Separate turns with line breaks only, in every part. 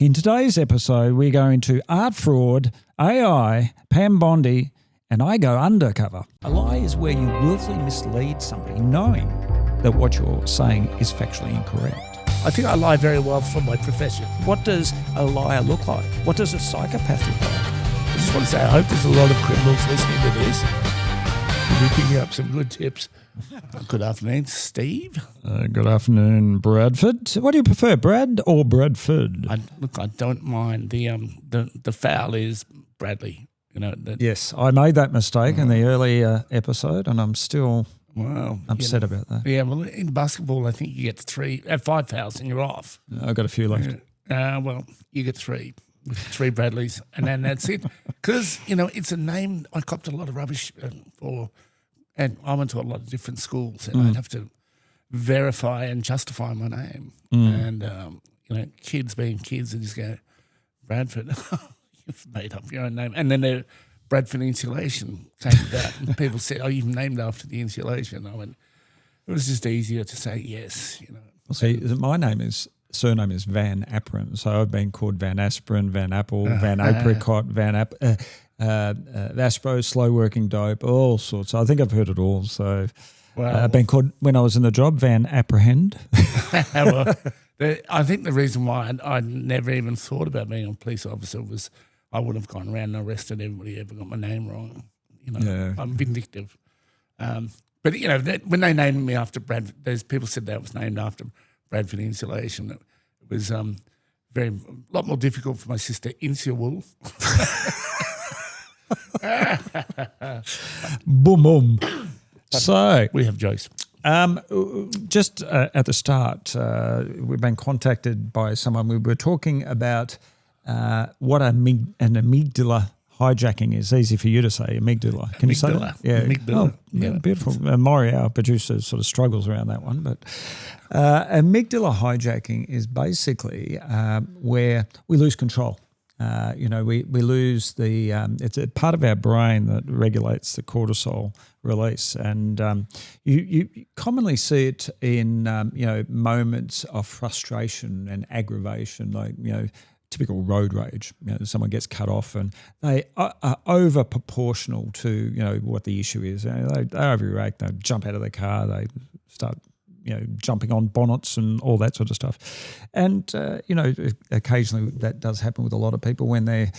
In today's episode, we're going to art fraud, AI, Pam Bondi, and I go undercover. A lie is where you willfully mislead somebody knowing that what you're saying is factually incorrect.
I think I lie very well for my profession.
What does a liar look like? What does a psychopath look like?
I just want to say I hope there's a lot of criminals listening to this. We'll be picking up some good tips. Good afternoon, Steve.
Good afternoon, Bradford. What do you prefer, Brad or Bradford?
I don't mind. The foul is Bradley. You know.
Yes, I made that mistake in the early episode, and I'm still upset about that.
Yeah, well, in basketball, I think you get three. At 5 fouls, and you're off.
I've got a few left.
Well, you get three Bradleys, and then that's it. Because, it's a name I copped a lot of rubbish for, and I went to a lot of different schools, and I'd have to verify and justify my name. And, kids being kids, and just go, Bradford, you've made up your own name. And then the Bradford Insulation came to that, and people said, oh, you've named after the insulation. I went, it was just easier to say yes,
Well, see, my surname is Van Aperen, so I've been called Van Aspirin, Van Apple, Van Apricot, Aspro, slow working dope, all sorts. I think I've heard it all. So I've been called, when I was in the job, Van Apprehend.
Well, I think the reason why I never even thought about being a police officer was I would have gone around and arrested everybody who ever got my name wrong. I'm vindictive. But when they named me after Bradford, there's people said that was named after Bradford Insulation. It was a lot more difficult for my sister Insulwool.
Boom, boom. So
we have jokes.
Just at the start, we've been contacted by someone. We were talking about what an amygdala hijacking is. Easy for you to say, amygdala. Can you say that? Yeah, amygdala. Oh, yeah, beautiful. Maury, our producer, sort of struggles around that one. But amygdala hijacking is basically where we lose control. We lose the it's a part of our brain that regulates the cortisol release, and you commonly see it in moments of frustration and aggravation, like typical road rage. Someone gets cut off and they are over proportional to what the issue is. They overreact. They jump out of the car. They start jumping on bonnets and all that sort of stuff. And, occasionally that does happen with a lot of people when they're,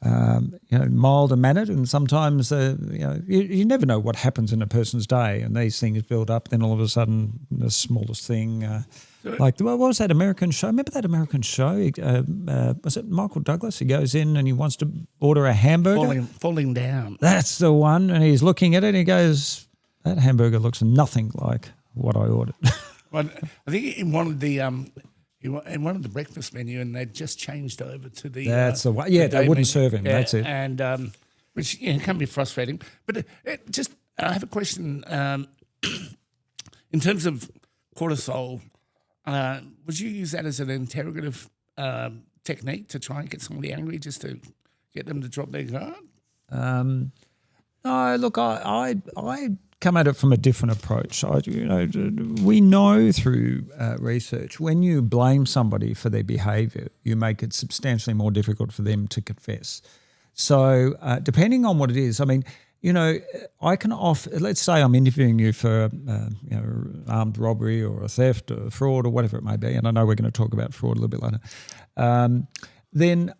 mild and mannered, and sometimes, you never know what happens in a person's day, and these things build up. Then all of a sudden, the smallest thing, what was that American show? Remember that American show? Was it Michael Douglas? He goes in and he wants to order a hamburger.
Falling down.
That's the one. And he's looking at it and he goes, that hamburger looks nothing like what I ordered.
Well, I think in one of the breakfast menu, and they just changed over to the.
That's the one. Yeah, they wouldn't serve him. That's it.
And which can be frustrating. But I have a question. In terms of cortisol, would you use that as an interrogative technique to try and get somebody angry, just to get them to drop their guard?
No, look, I come at it from a different approach. We know through research, when you blame somebody for their behaviour, you make it substantially more difficult for them to confess. So depending on what it is, I can let's say I'm interviewing you for armed robbery or a theft or a fraud or whatever it may be, and I know we're going to talk about fraud a little bit later, then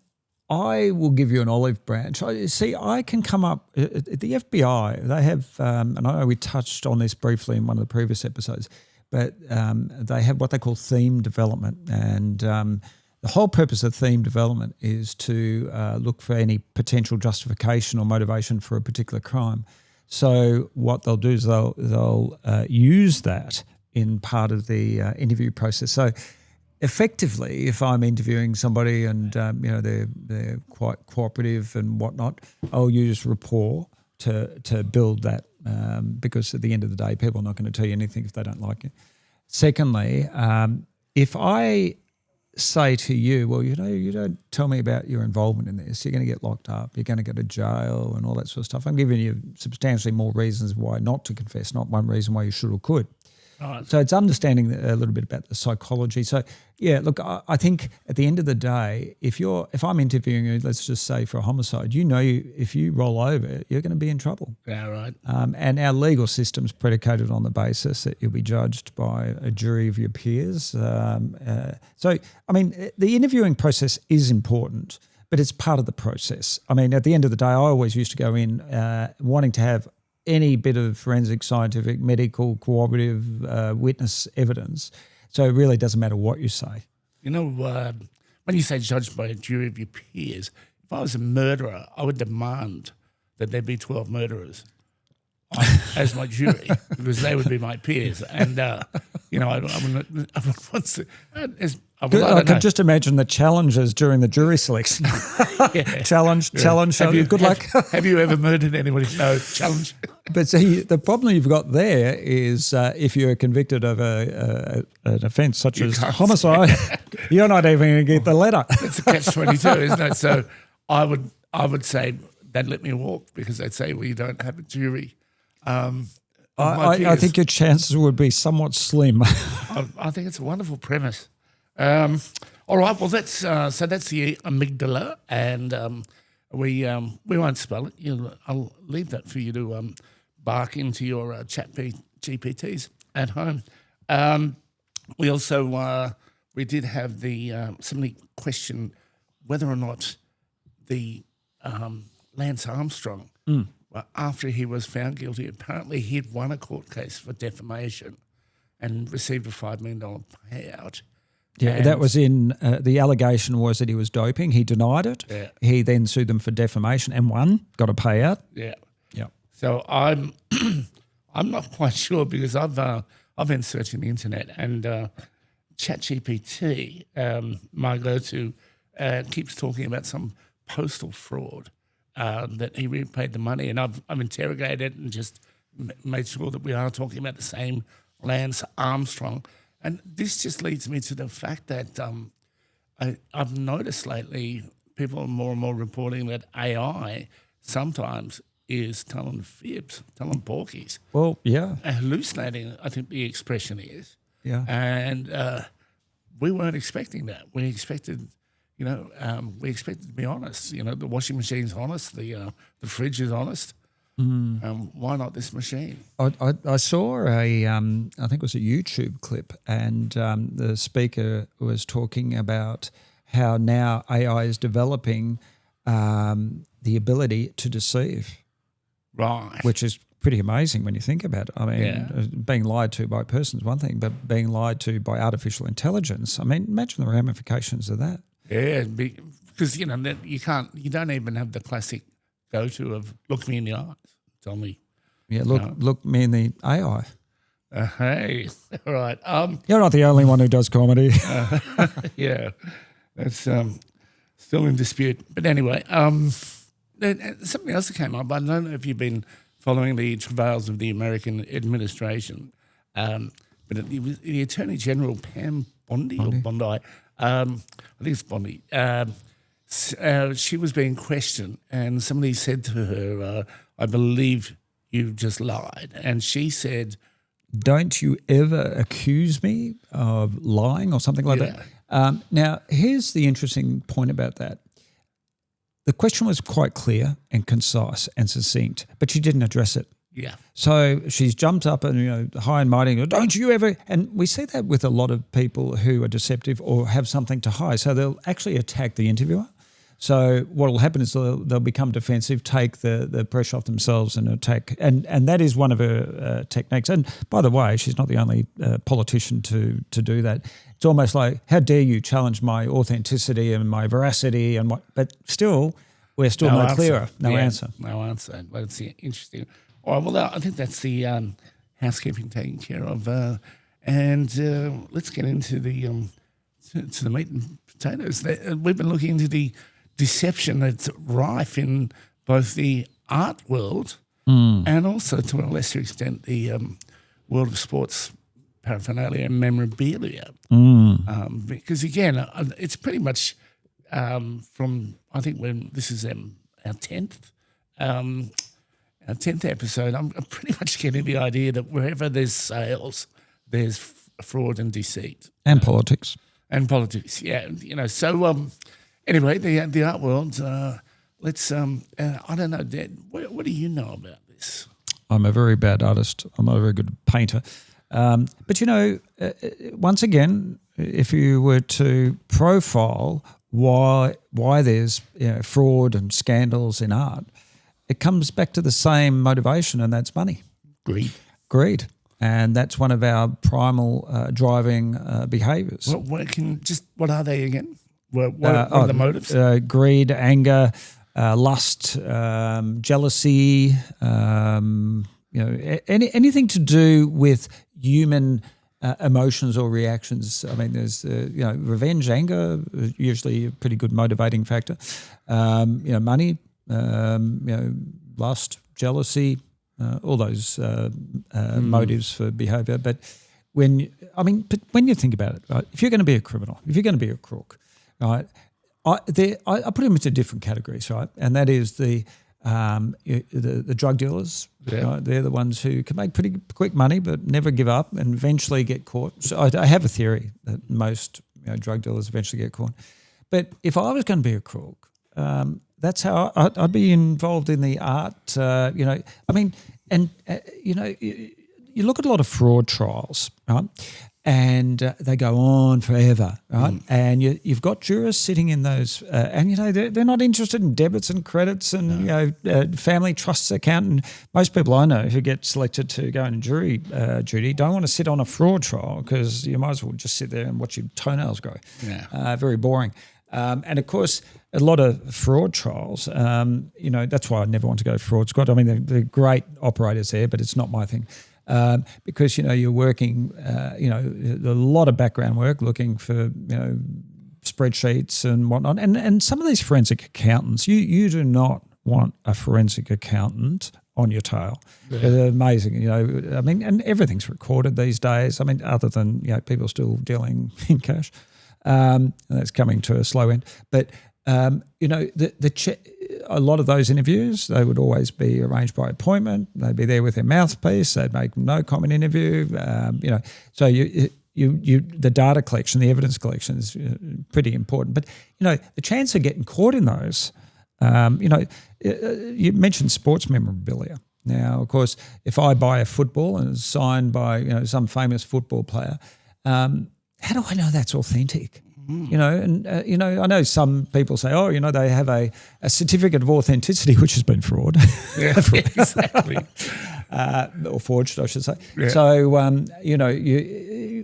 I will give you an olive branch. I can come up at the FBI. They have, and I know we touched on this briefly in one of the previous episodes, but they have what they call theme development, and the whole purpose of theme development is to look for any potential justification or motivation for a particular crime. So what they'll do is they'll use that in part of the interview process. So effectively, if I'm interviewing somebody and they're quite cooperative and whatnot, I'll use rapport to build that, because at the end of the day, people are not going to tell you anything if they don't like you. Secondly, if I say to you, well, you don't tell me about your involvement in this, you're going to get locked up, you're going to go to jail and all that sort of stuff. I'm giving you substantially more reasons why not to confess, not one reason why you should or could.
Right.
So it's understanding a little bit about the psychology. So yeah, look, I think at the end of the day, if I'm interviewing you, let's just say for a homicide, if you roll over, you're going to be in trouble.
Yeah, right.
And our legal system's predicated on the basis that you'll be judged by a jury of your peers. So I mean, the interviewing process is important, but it's part of the process. I mean, at the end of the day, I always used to go in wanting to have any bit of forensic, scientific, medical, corroborative witness evidence. So it really doesn't matter what you say.
You know, when you say judged by a jury of your peers, if I was a murderer, I would demand that there be 12 murderers as my jury because they would be my peers. And, I would want to...
I can just imagine the challenges during the jury selection. Challenge. Good luck.
Have you ever murdered anybody? No, challenge.
But see, the problem you've got there is if you're convicted of an offence such as homicide, you're not even going to get the letter.
It's a catch-22, isn't it? So I would say they'd let me walk because they'd say, well, you don't have a jury.
I think your chances would be somewhat slim.
I think it's a wonderful premise. All right, well, that's the amygdala, and we won't spell it. I'll leave that for you to bark into your chat GPTs at home. We also we did have somebody question whether or not the Lance Armstrong, after he was found guilty, apparently he'd won a court case for defamation and received a $5 million payout.
Yeah, and that was in the allegation was that he was doping. He denied it.
Yeah.
He then sued them for defamation and won, got a payout.
Yeah.
Yeah.
So I'm not quite sure because I've been searching the internet and ChatGPT, my go-to, keeps talking about some postal fraud that he repaid the money, and I've interrogated and just made sure that we are talking about the same Lance Armstrong. And this just leads me to the fact that I've noticed lately people are more and more reporting that AI sometimes is telling fibs, telling porkies.
Well, yeah.
Hallucinating, I think the expression is.
Yeah.
And we weren't expecting that. We expected, to be honest. The washing machine's honest, the fridge is honest. Why not this machine?
I saw I think it was a YouTube clip, and the speaker was talking about how now AI is developing the ability to deceive.
Right.
Which is pretty amazing when you think about it. I mean, being lied to by a person is one thing, but being lied to by artificial intelligence, I mean, imagine the ramifications of that.
Yeah, because, you don't even have the classic go-to of look me in the eyes. Tell me.
Yeah, look me in the AI.
Hey, all right.
You're not the only one who does comedy.
Yeah, that's still in dispute. But anyway, something else that came up. I don't know if you've been following the travails of the American administration, but the Attorney General, Pam Bondi. Or Bondi, I think it's Bondi. She was being questioned, and somebody said to her, I believe you just lied. And she said,
don't you ever accuse me of lying or something like that. Now, here's the interesting point about that. The question was quite clear and concise and succinct, but she didn't address it.
Yeah.
So she's jumped up and, high and mighty, don't you ever, and we see that with a lot of people who are deceptive or have something to hide. So they'll actually attack the interviewer. So what will happen is they'll become defensive, take the pressure off themselves and attack. And that is one of her techniques. And by the way, she's not the only politician to do that. It's almost like, how dare you challenge my authenticity and my veracity and what? But still, we're still no clearer. No answer.
No answer. Well, it's interesting. All right, well, I think that's the housekeeping taken care of. And let's get into the to the meat and potatoes. We've been looking into the deception that's rife in both the art world and also, to a lesser extent, the world of sports paraphernalia and memorabilia. Because, again, it's pretty much from, I think, when this is our 10th episode, I'm pretty much getting the idea that wherever there's sales, there's fraud and deceit.
And politics.
And politics, yeah. So anyway, the art world, let's, I don't know, Dad, what do you know about this?
I'm a very bad artist. I'm not a very good painter. But, once again, if you were to profile why there's fraud and scandals in art, it comes back to the same motivation, and that's money. Greed. And that's one of our primal driving behaviours.
What are they again? What are the motives?
Greed, anger, lust, jealousy, anything to do with human emotions or reactions. I mean, there's revenge, anger, usually a pretty good motivating factor. Money, lust, jealousy, all those motives for behaviour. But when you think about it, right, if you're going to be a criminal, if you're going to be a crook, right, I put them into different categories, right, and that is the drug dealers.
Yeah.
Right? They're the ones who can make pretty quick money but never give up and eventually get caught. So I have a theory that most drug dealers eventually get caught. But if I was going to be a crook, that's how I'd be involved in the art. You look at a lot of fraud trials, right? And they go on forever, right? And you've got jurors sitting in those, and they're not interested in debits and credits and family trusts account. And most people I know who get selected to go in jury duty don't want to sit on a fraud trial because you might as well just sit there and watch your toenails grow.
Yeah,
very boring. And of course, a lot of fraud trials. That's why I never want to go fraud squad. I mean, they're great operators there, but it's not my thing. Because you're working, a lot of background work, looking for spreadsheets and whatnot, and some of these forensic accountants, you do not want a forensic accountant on your tail. Yeah. They're amazing, and everything's recorded these days. I mean, other than people still dealing in cash, and that's coming to a slow end. But a lot of those interviews, they would always be arranged by appointment. They'd be there with their mouthpiece. They'd make no comment interview. So the data collection, the evidence collection is pretty important. But the chance of getting caught in those, you mentioned sports memorabilia. Now, of course, if I buy a football and it's signed by some famous football player, how do I know that's authentic? I know some people say, they have a certificate of authenticity, which has been fraud.
Yeah, exactly.
Or forged, I should say.
Yeah.
So,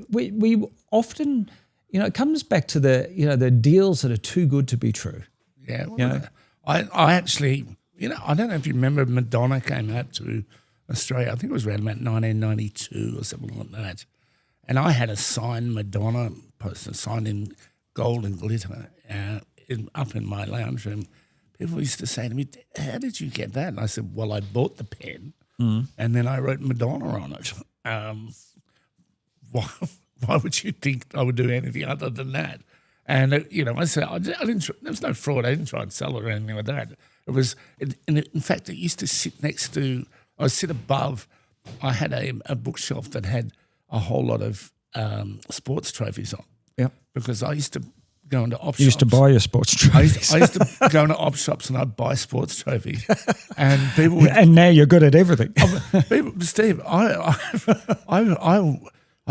we often, it comes back to the deals that are too good to be true.
Yeah. Well, I actually, I don't know if you remember Madonna came out to Australia. I think it was around about 1992 or something like that. And I had a signed Madonna poster, signed in gold and glitter, up in my lounge room. People used to say to me, "How did you get that?" And I said, "Well, I bought the pen, and then I wrote Madonna on it." Why would you think I would do anything other than that? And I said, I didn't. There was no fraud. I didn't try and sell it or anything like that. It was, in fact, it used to sit next to. I would sit above. I had a bookshelf that had a whole lot of sports trophies on.
Yeah,
because I used to go into op shops.
You used to buy your sports trophies.
I used to go into op shops and I'd buy sports trophies, and people would,
and now you're good at everything.
Steve, I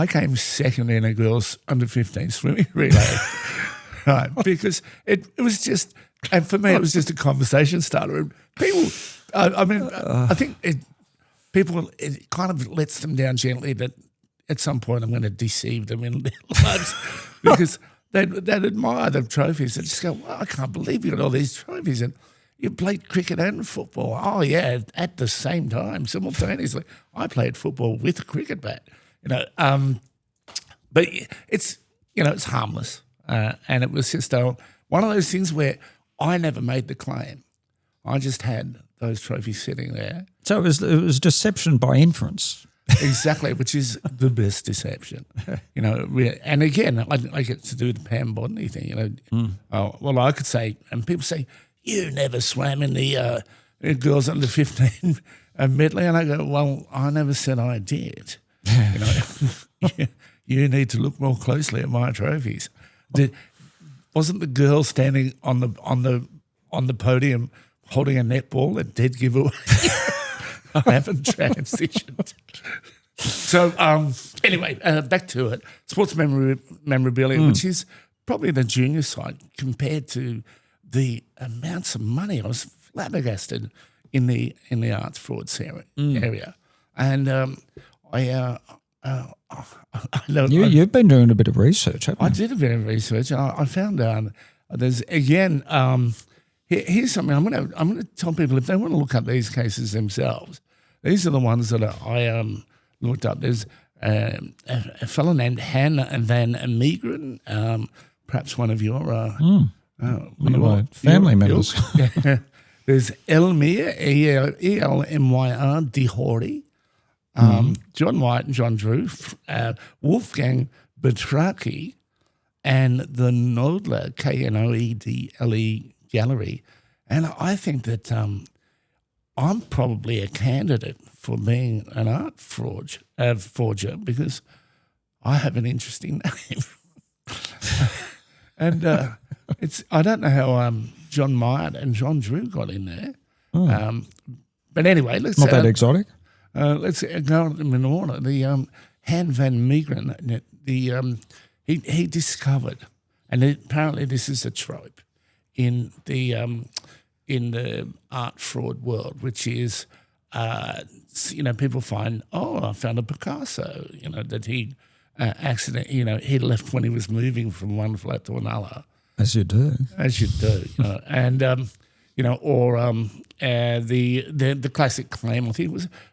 came second in a girls under 15 swimming relay, right? Because it was just, and for me it was just a conversation starter. And people, I think it kind of lets them down gently, but at some point I'm going to deceive them in their lives because they'd admire the trophies. They just go, "Well, I can't believe you got all these trophies and you played cricket and football." Oh yeah, at the same time, simultaneously. I played football with a cricket bat, but it's it's harmless, and it was just one of those things where I never made the claim. I just had those trophies sitting there.
So it was deception by inference.
Exactly, which is the best deception, And again, I get to do the Pam Bondi thing, Well, I could say, and people say, "You never swam in the girls under 15 medley," and I go, "Well, I never said I did." you need to look more closely at my trophies. Wasn't the girl standing on the podium holding a netball that did give away? I haven't transitioned. So anyway, back to it. Sports memorabilia, which is probably the junior side compared to the amounts of money. I was flabbergasted in the arts frauds area, and I know
You've been doing a bit of research, haven't you?
I did a bit of research. I found there's again. Here's something I'm going to tell people if they want to look up these cases themselves. These are the ones that I looked up. There's a fellow named Han van Meegeren, perhaps one of your
one of my family members.
There's Elmyr, E-L-M-Y-R, Dihori, John White and John Drew, Wolfgang Betraki, and the Knoedler, K-N-O-E-D-L-E Gallery. And I think that I'm probably a candidate for being an art forger because I have an interesting name. And I don't know how John Myatt and John Drew got in there. But anyway, let's
Not that exotic.
Let's go in order. The Han van Meegeren, he discovered, and apparently this is a trope in the art fraud world, which is people find, I found a Picasso, that he accident, he left when he was moving from one flat to another.
As you do.
And the classic claim I think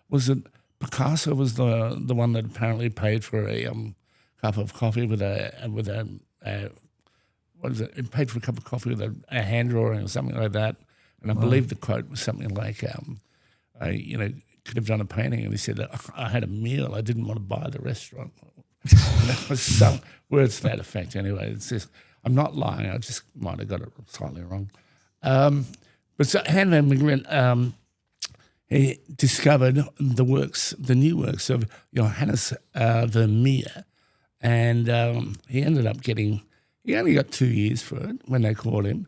was that Picasso was the one that apparently paid for a cup of coffee with a what is it? It paid for a cup of coffee with a hand drawing or something like that. And I believe the quote was something like, could have done a painting, and he said, I had a meal, I didn't want to buy the restaurant. That was some words to that effect. Anyway, it's just, I'm not lying. I just might have got it slightly wrong. But so Han van Meegeren, he discovered the new works of Johannes Vermeer, and he ended up he only got 2 years for it when they caught him.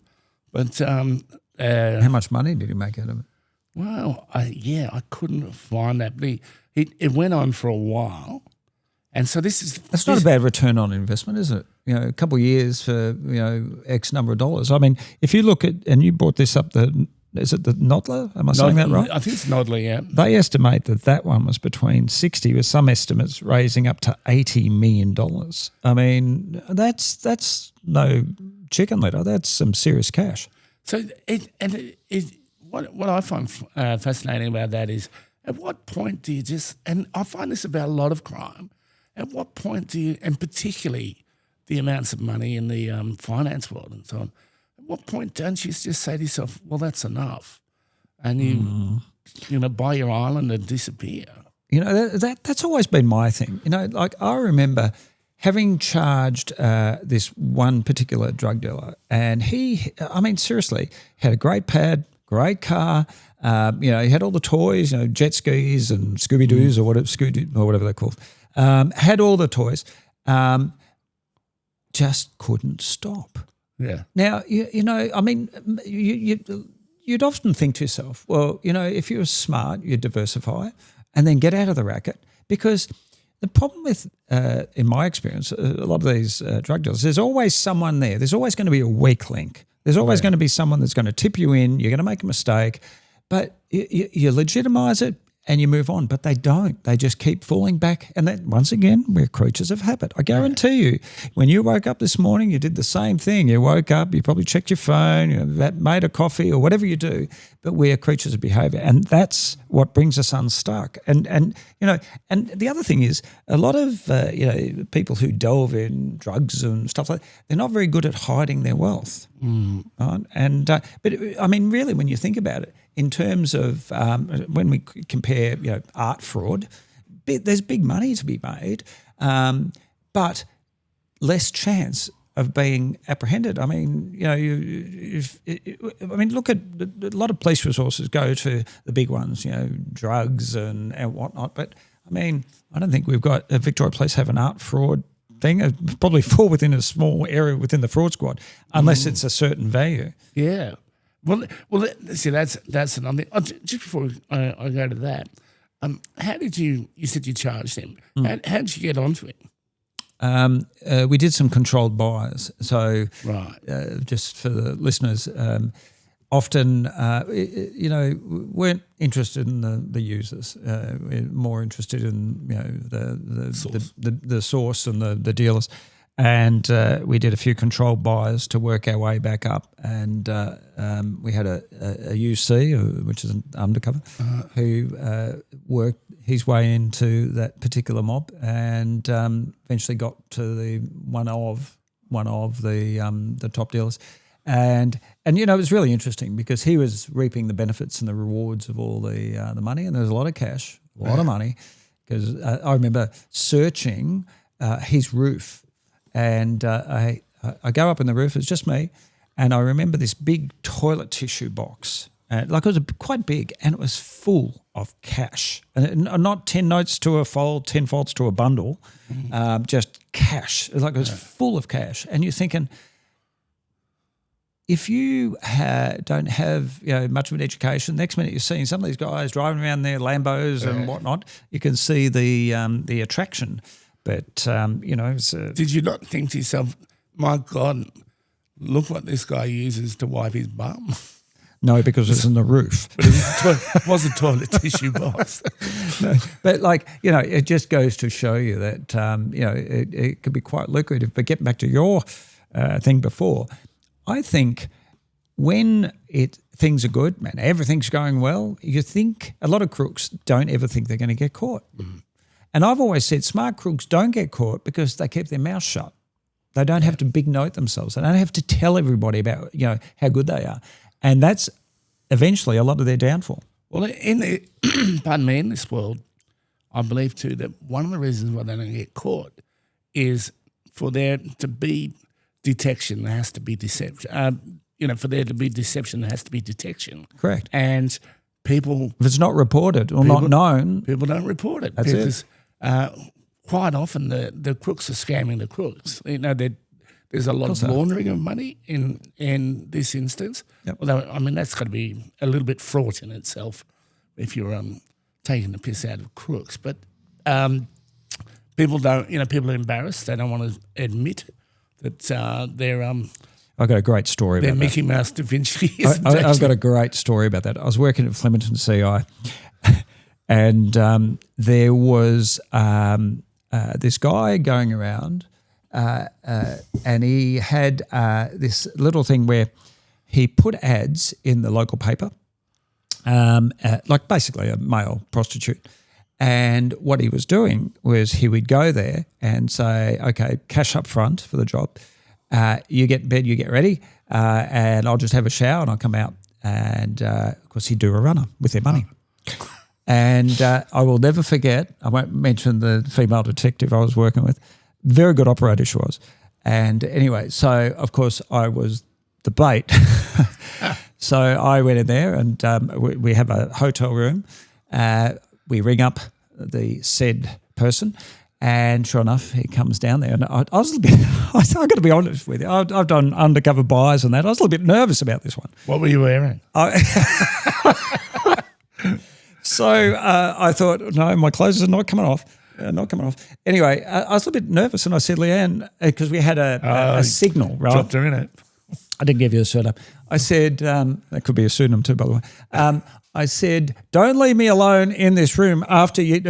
But
how much money did he make out of it?
Well, I couldn't find that. But it went on for a while. And so
that's not a bad return on investment, is it? A couple of years for, X number of dollars. I mean, if you look at, and you brought this up, is it the Knoedler? Am I saying that right?
I think it's Knoedler, yeah.
They estimate that one was between 60, with some estimates raising up to $80 million. I mean, that's no chicken litter. That's some serious cash.
So what I find fascinating about that is, at what point do you and I find this about a lot of crime, at what point do you, and particularly the amounts of money in the finance world and so on, at what point don't you just say to yourself, well, that's enough, and you buy your island and disappear?
That's always been my thing. Like I remember having charged this one particular drug dealer, and he, seriously, had a great pad, great car. He had all the toys, jet skis and Scooby Doos or whatever they're called. Had all the toys, just couldn't stop.
Yeah.
Now you'd often think to yourself, well, if you're smart, you diversify and then get out of the racket, because the problem with, in my experience, a lot of these drug dealers, there's always someone there. There's always going to be a weak link. There's always going to be someone that's going to tip you in. You're going to make a mistake, but you legitimize it and you move on. But they don't. They just keep falling back. And then once again, we're creatures of habit. I guarantee you, when you woke up this morning, you did the same thing. You woke up, you probably checked your phone, made a coffee or whatever you do. But we're creatures of behaviour, and that's what brings us unstuck. And the other thing is, a lot of people who delve in drugs and stuff like that, they're not very good at hiding their wealth. Right? And but really, when you think about it, in terms of when we compare, art fraud, there's big money to be made, but less chance of being apprehended. Look at a lot of police resources go to the big ones, drugs and whatnot. But I mean, I don't think we've got Victoria Police have an art fraud thing. It'd probably fall within a small area within the fraud squad, unless it's a certain value.
Yeah. Well, see, that's another thing. Just before I go to that, how did you said you charged him. How did you get onto him?
We did some controlled buys. So
Right.
just for the listeners, often, weren't interested in the users. We're more interested in, the source and the dealers. And we did a few controlled buys to work our way back up. And we had a UC, which is an undercover, who worked his way into that particular mob and eventually got to the one of the top dealers. And it was really interesting because he was reaping the benefits and the rewards of all the money, and there was a lot of cash, a lot of money, because I remember searching his roof. And I go up in the roof, it's just me, and I remember this big toilet tissue box. It was quite big, and it was full of cash. And not 10 notes to a fold, 10 folds to a bundle, just cash. It was full of cash. And you're thinking, if you don't have much of an education, next minute you're seeing some of these guys driving around their Lambos and whatnot, you can see the attraction. But,
Did you not think to yourself, my God, look what this guy uses to wipe his bum?
No, because it's in the roof.
But it was a toilet tissue box.
No, but it just goes to show you that, it could be quite lucrative. But getting back to your thing before, I think when things are good, man, everything's going well, you think a lot of crooks don't ever think they're going to get caught. And I've always said smart crooks don't get caught because they keep their mouth shut. They don't have to big note themselves. They don't have to tell everybody about how good they are. And that's eventually a lot of their downfall.
Well, in this world, I believe too that one of the reasons why they don't get caught is for there to be detection, there has to be deception. For there to be deception, there has to be detection.
Correct.
And people,
if it's not reported or not known,
people don't report it.
That's
because quite often the crooks are scamming the crooks. There's a lot of laundering of money in this instance.
Yep.
Although, I mean, that's got to be a little bit fraught in itself if you're taking the piss out of crooks. But people don't, people are embarrassed. They don't want to admit that they're
I've got a great story about that.
Mickey Mouse Da Vinci.
I've got a great story about that. I was working at Flemington CI and there was this guy going around and he had this little thing where he put ads in the local paper, like basically a male prostitute. And what he was doing was he would go there and say, okay, cash up front for the job. You get in bed, you get ready, and I'll just have a shower and I'll come out. And, of course, he'd do a runner with their money. And I will never forget, I won't mention the female detective I was working with, very good operator she was. And anyway, so, of course, I was the bait. So I went in there and we have a hotel room. We ring up the said person. And sure enough, he comes down there, and I was a little bit. I've got to be honest with you. I've done undercover buys and that. I was a little bit nervous about this one.
What were you wearing?
So I thought, no, my clothes are not coming off. Anyway, I was a little bit nervous, and I said, Leanne, because we had a signal, right?
Dropped her in it.
I didn't give you a surname. I said, that could be a pseudonym too, by the way. I said, don't leave me alone in this room after you.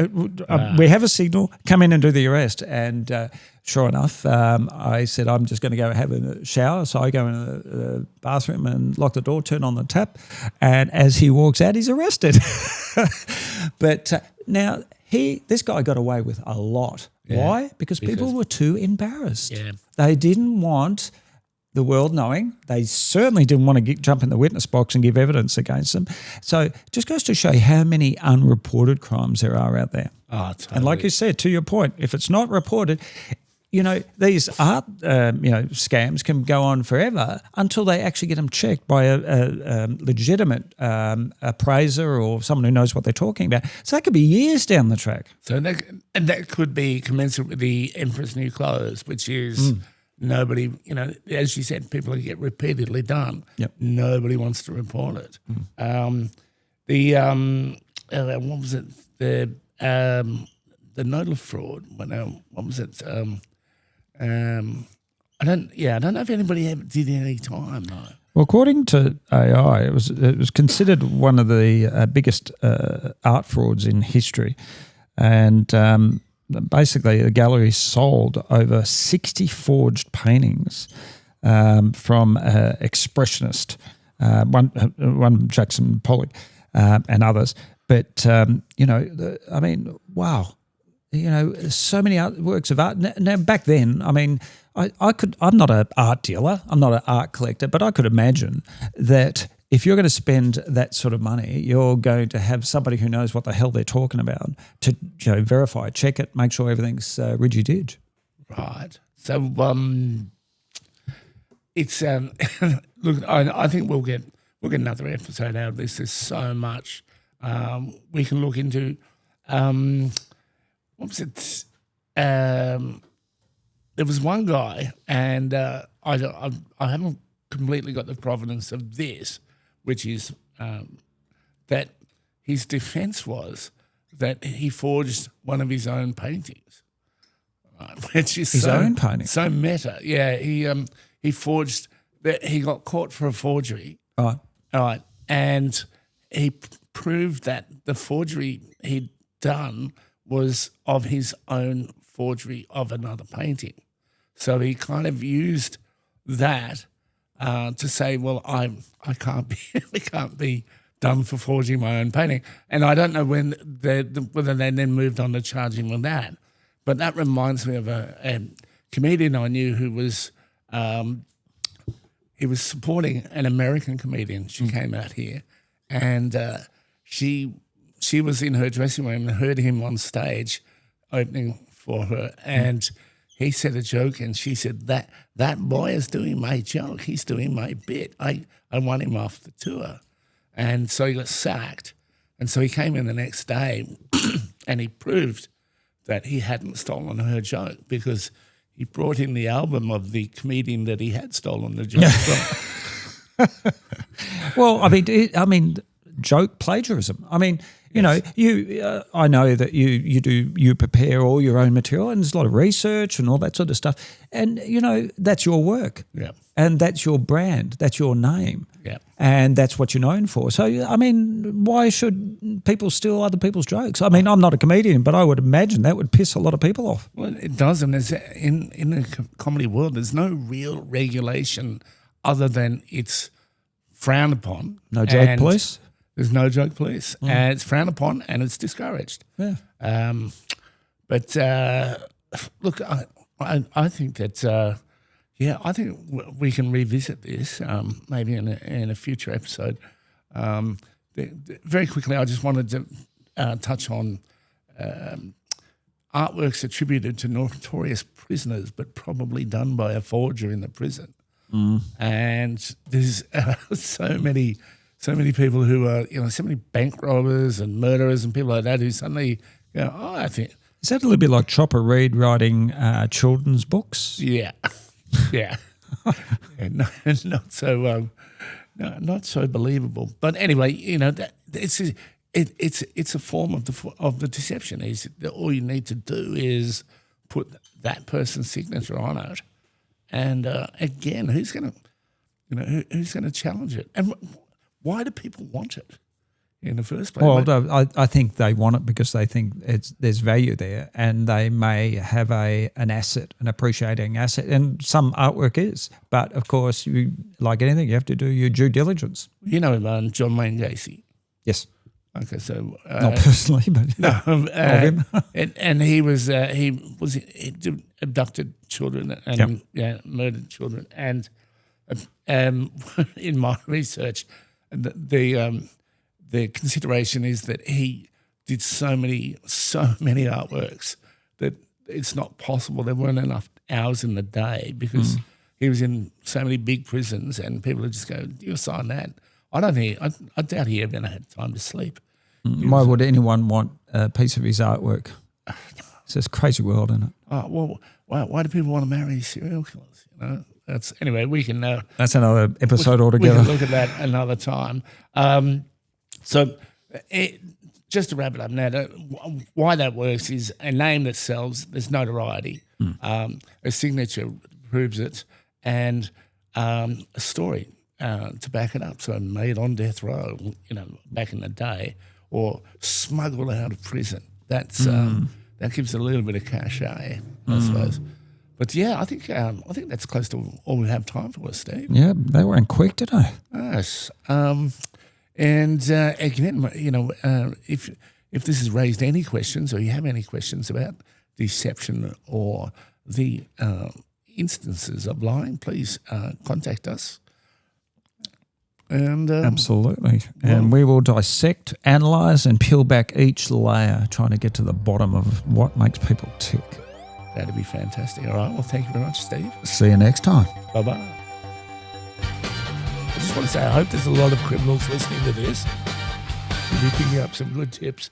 We have a signal. Come in and do the arrest. And sure enough, I said, I'm just going to go have a shower. So I go in the bathroom and lock the door, turn on the tap. And as he walks out, he's arrested. But now this guy got away with a lot. Yeah, why? Because people were too embarrassed. Yeah. They didn't want the world knowing. They certainly didn't want to jump in the witness box and give evidence against them. So it just goes to show you how many unreported crimes there are out there.
Oh, totally.
And like you said, to your point, if it's not reported, these art, scams can go on forever until they actually get them checked by a legitimate appraiser or someone who knows what they're talking about. So that could be years down the track.
So that could be commensurate with the Emperor's New Clothes, which is nobody, as you said, people get repeatedly done.
Yep.
Nobody wants to report it. What was it? The nodal fraud. What was it? I don't know if anybody ever did any time though.
Well, according to AI, it was considered one of the biggest art frauds in history, and basically the gallery sold over 60 forged paintings from expressionist, one Jackson Pollock and others. But wow. So many works of art. Now, back then, I'm not an art dealer, I'm not an art collector, but I could imagine that if you're going to spend that sort of money, you're going to have somebody who knows what the hell they're talking about to verify, check it, make sure everything's ridgy-dig.
Right. So it's look, I think we'll get another episode out of this. There's so much we can look into. What was it? There was one guy, and I haven't completely got the provenance of this, which is that his defence was that he forged one of his own paintings, which is
his own painting,
so meta. Yeah, he forged that. He got caught for a forgery. Right, and he proved that the forgery he'd done was of his own forgery of another painting. So he kind of used that to say, well, I can't be done for forging my own painting. And I don't know whether they then moved on to charge him with that. But that reminds me of a comedian I knew who was he was supporting an American comedian. She came out here, and she was in her dressing room and heard him on stage opening for her, and he said a joke, and she said, that boy is doing my joke. He's doing my bit. I want him off the tour. And so he got sacked. And so he came in the next day and he proved that he hadn't stolen her joke because he brought in the album of the comedian that he had stolen the joke from.
Well, I mean, joke plagiarism. I mean, I know that you prepare all your own material, and there's a lot of research and all that sort of stuff. And that's your work.
Yeah.
And that's your brand. That's your name.
Yeah.
And that's what you're known for. So why should people steal other people's jokes? I'm not a comedian, but I would imagine that would piss a lot of people off.
Well, it does, and in the comedy world, there's no real regulation other than it's frowned upon.
No joke police.
There's no joke police, and it's frowned upon and it's discouraged.
Yeah.
But look, I think that I think we can revisit this maybe in a future episode. Very quickly, I just wanted to touch on artworks attributed to notorious prisoners, but probably done by a forger in the prison. And there's so many people who are, so many bank robbers and murderers and people like that who suddenly go, I think.
Is that a little bit like Chopper Read writing children's books?
Yeah. Yeah. Not so believable. But anyway, it's a form of the deception. Is that all you need to do is put that person's signature on it. And again, who's going to challenge it? And why do people want it in the first place?
Well, I think they want it because they think there's value there, and they may have an asset, an appreciating asset, and some artwork is. But of course, like anything, you have to do your due diligence.
John Wayne Gacy.
Yes.
Okay, so
not personally, but
no,
of him.
and he abducted children and murdered children, and in my research, the consideration is that he did so many artworks that it's not possible. There weren't enough hours in the day because he was in so many big prisons, and people would just go, "Do you sign that?" I doubt he ever had time to sleep.
Why would anyone want a piece of his artwork? It's this crazy world, isn't it?
Oh well, why do people want to marry serial killers? You know, anyway. We can.
That's another episode
we
altogether.
can look at that another time. Just to wrap it up now, why that works is a name that sells. There's notoriety. A signature proves it, and a story to back it up. So made on death row, back in the day, or smuggled out of prison. That's that gives it a little bit of cachet, I suppose. But yeah, I think that's close to all we have time for, Steve.
Yeah, they were in quick today.
Yes. And again, if this has raised any questions, or you have any questions about deception or the instances of lying, please contact us. And
Absolutely. And we will dissect, analyse and peel back each layer, trying to get to the bottom of what makes people tick.
That'd be fantastic. All right. Well, thank you very much, Steve.
See you next time.
Bye-bye. I just want to say I hope there's a lot of criminals listening to this. You'll be picking up some good tips.